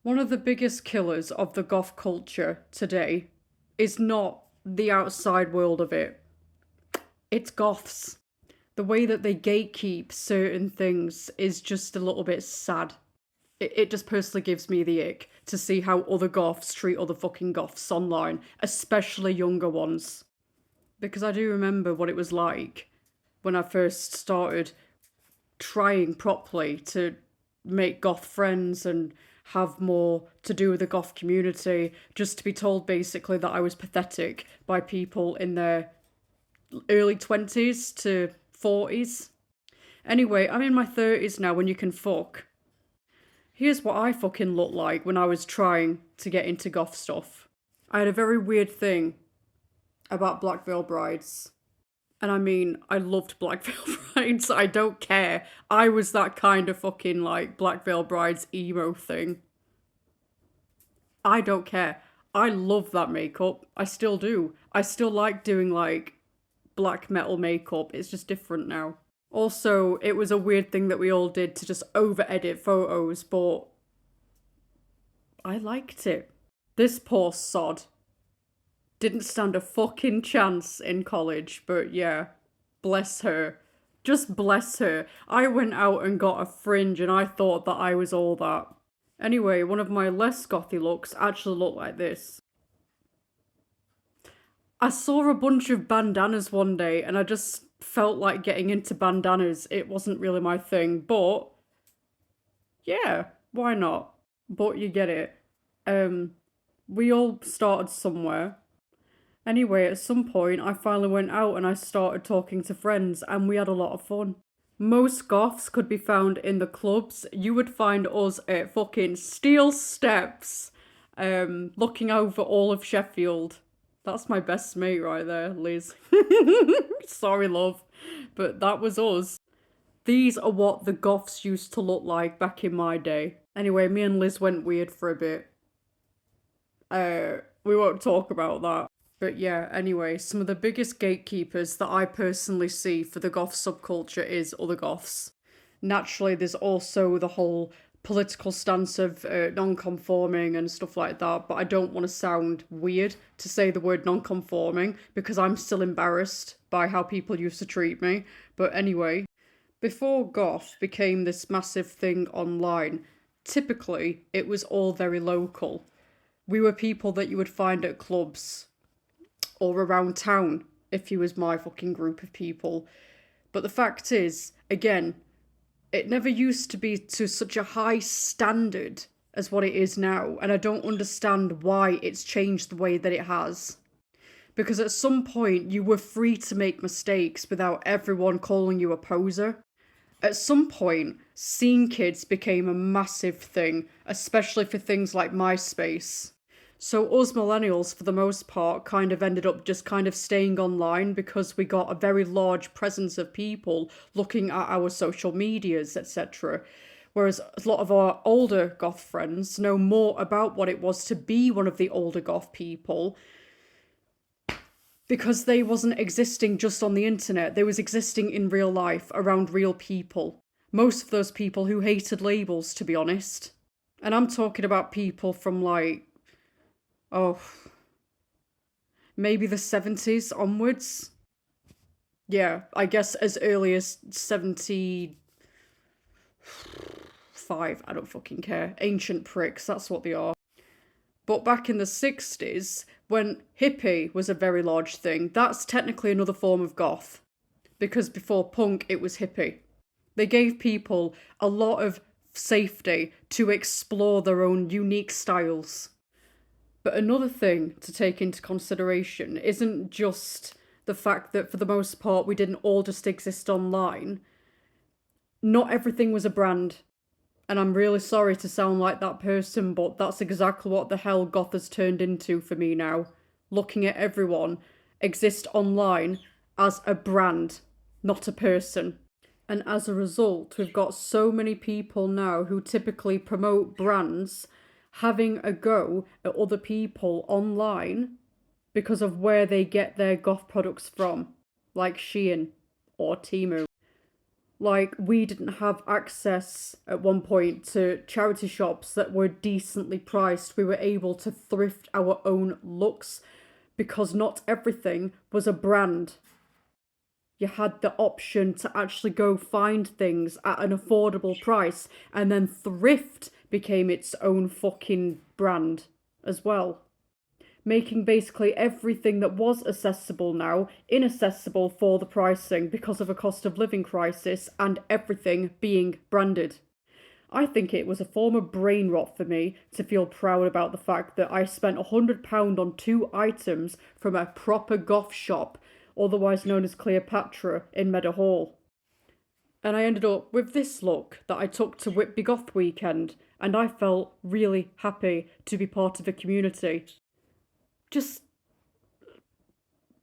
One of the biggest killers of the goth culture today is not the outside world of it, it's goths. The way that they gatekeep certain things is just a little bit sad. It just personally gives me the ick to see how other goths treat other fucking goths online, especially younger ones. Because I do remember what it was like when I first started trying properly to make goth friends and have more to do with the goth community, just to be told basically that I was pathetic by people in their early 20s to 40s. Anyway, I'm in my 30s now when you can fuck. Here's what I fucking looked like when I was trying to get into goth stuff. I had a very weird thing about Black Veil Brides. And I mean, I loved Black Veil Brides. I don't care. I was that kind of fucking like Black Veil Brides emo thing. I don't care. I love that makeup. I still do. I still like doing like black metal makeup. It's just different now. Also, it was a weird thing that we all did to just over edit photos, but I liked it. This poor sod didn't stand a fucking chance in college, but yeah, bless her. Just bless her. I went out and got a fringe and I thought that I was all that. Anyway, one of my less gothy looks actually looked like this. I saw a bunch of bandanas one day and I just felt like getting into bandanas. It wasn't really my thing, but yeah, why not? But you get it. We all started somewhere. Anyway, at some point, I finally went out and I started talking to friends, and we had a lot of fun. Most goths could be found in the clubs. You would find us at fucking Steel Steps, looking over all of Sheffield. That's my best mate right there, Liz. Sorry, love. But that was us. These are what the goths used to look like back in my day. Anyway, me and Liz went weird for a bit. We won't talk about that. But yeah, anyway, some of the biggest gatekeepers that I personally see for the goth subculture is other goths. Naturally, there's also the whole political stance of non-conforming and stuff like that, but I don't want to sound weird to say the word non-conforming because I'm still embarrassed by how people used to treat me. But anyway, before goth became this massive thing online, typically it was all very local. We were people that you would find at clubs or around town if he was my fucking group of people. But the fact is, again, it never used to be to such a high standard as what it is now, and I don't understand why it's changed the way that it has. Because at some point you were free to make mistakes without everyone calling you a poser. At some point, scene kids became a massive thing, especially for things like MySpace. So us millennials, for the most part, kind of ended up just kind of staying online because we got a very large presence of people looking at our social medias, etc. Whereas a lot of our older goth friends know more about what it was to be one of the older goth people because they wasn't existing just on the internet. They was existing in real life around real people. Most of those people who hated labels, to be honest. And I'm talking about people from like, oh, maybe the 70s onwards. Yeah, I guess as early as 75. I don't fucking care. Ancient pricks, that's what they are. But back in the 60s, when hippie was a very large thing, that's technically another form of goth. Because before punk, it was hippie. They gave people a lot of safety to explore their own unique styles. But another thing to take into consideration isn't just the fact that for the most part we didn't all just exist online. Not everything was a brand. And I'm really sorry to sound like that person, but that's exactly what the hell goth has turned into for me now. Looking at everyone exist online as a brand, not a person. And as a result, we've got so many people now who typically promote brands having a go at other people online because of where they get their goth products from, like Shein or Temu. Like, we didn't have access at one point to charity shops that were decently priced. We were able to thrift our own looks because not everything was a brand. You had the option to actually go find things at an affordable price, and then thrift became its own fucking brand as well. Making basically everything that was accessible now inaccessible for the pricing because of a cost of living crisis and everything being branded. I think it was a form of brain rot for me to feel proud about the fact that I spent £100 on 2 items from a proper goth shop, otherwise known as Cleopatra, in Meadowhall. And I ended up with this look that I took to Whitby Goth weekend, and I felt really happy to be part of a community. Just,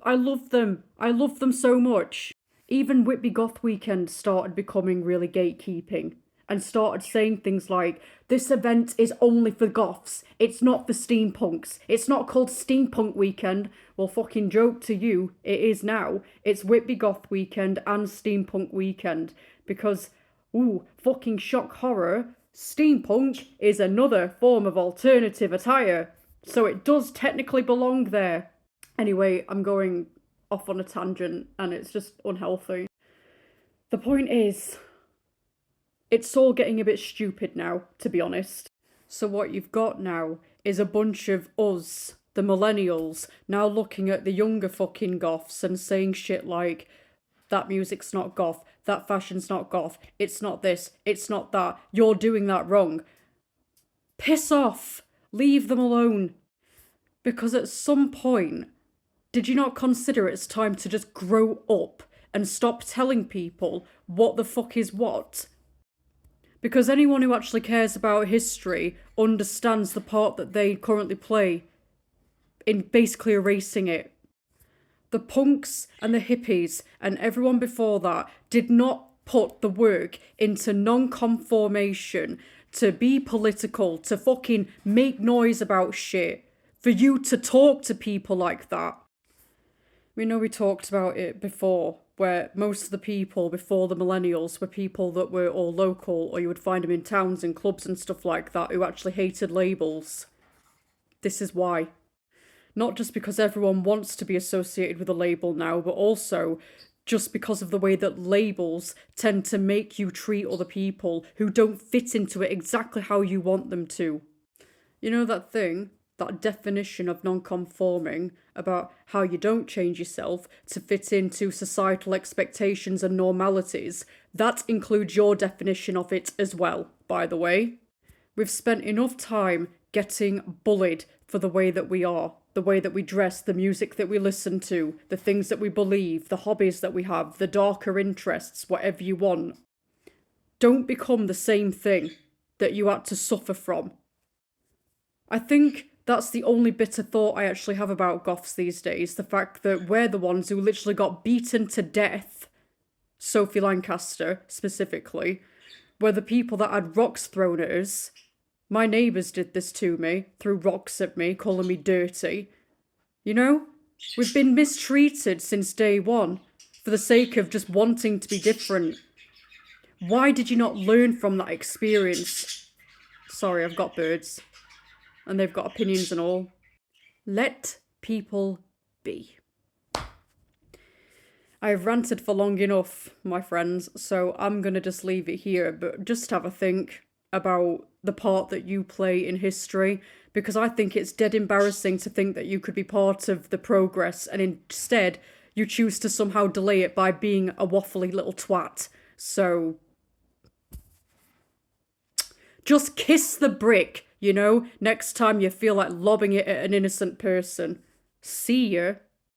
I love them. I love them so much. Even Whitby Goth weekend started becoming really gatekeeping and started saying things like, this event is only for goths, it's not for steampunks, it's not called steampunk weekend. Well, fucking joke to you, it is now. It's Whitby Goth weekend and steampunk weekend because, ooh, fucking shock horror, steampunk is another form of alternative attire, so it does technically belong there. Anyway, I'm going off on a tangent and it's just unhealthy. The point is, it's all getting a bit stupid now, to be honest. So what you've got now is a bunch of us, the millennials, now looking at the younger fucking goths and saying shit like, that music's not goth, that fashion's not goth, it's not this, it's not that, you're doing that wrong. Piss off! Leave them alone. Because at some point, did you not consider it's time to just grow up and stop telling people what the fuck is what? Because anyone who actually cares about history understands the part that they currently play in basically erasing it. The punks and the hippies and everyone before that did not put the work into non-conformation, to be political, to fucking make noise about shit, for you to talk to people like that. We know we talked about it before, where most of the people before the millennials were people that were all local, or you would find them in towns and clubs and stuff like that, who actually hated labels. This is why. Not just because everyone wants to be associated with a label now, but also just because of the way that labels tend to make you treat other people who don't fit into it exactly how you want them to. You know that thing? That definition of non-conforming about how you don't change yourself to fit into societal expectations and normalities, that includes your definition of it as well, by the way. We've spent enough time getting bullied for the way that we are, the way that we dress, the music that we listen to, the things that we believe, the hobbies that we have, the darker interests, whatever you want. Don't become the same thing that you had to suffer from. I think that's the only bitter thought I actually have about goths these days. The fact that we're the ones who literally got beaten to death, Sophie Lancaster specifically, were the people that had rocks thrown at us. My neighbours did this to me, threw rocks at me, calling me dirty. You know, we've been mistreated since day one for the sake of just wanting to be different. Why did you not learn from that experience? Sorry, I've got birds. And they've got opinions and all. Let people be. I've ranted for long enough, my friends, so I'm going to just leave it here, but just have a think about the part that you play in history, because I think it's dead embarrassing to think that you could be part of the progress, and instead you choose to somehow delay it by being a waffly little twat. So just kiss the brick, you know, next time you feel like lobbing it at an innocent person. See ya.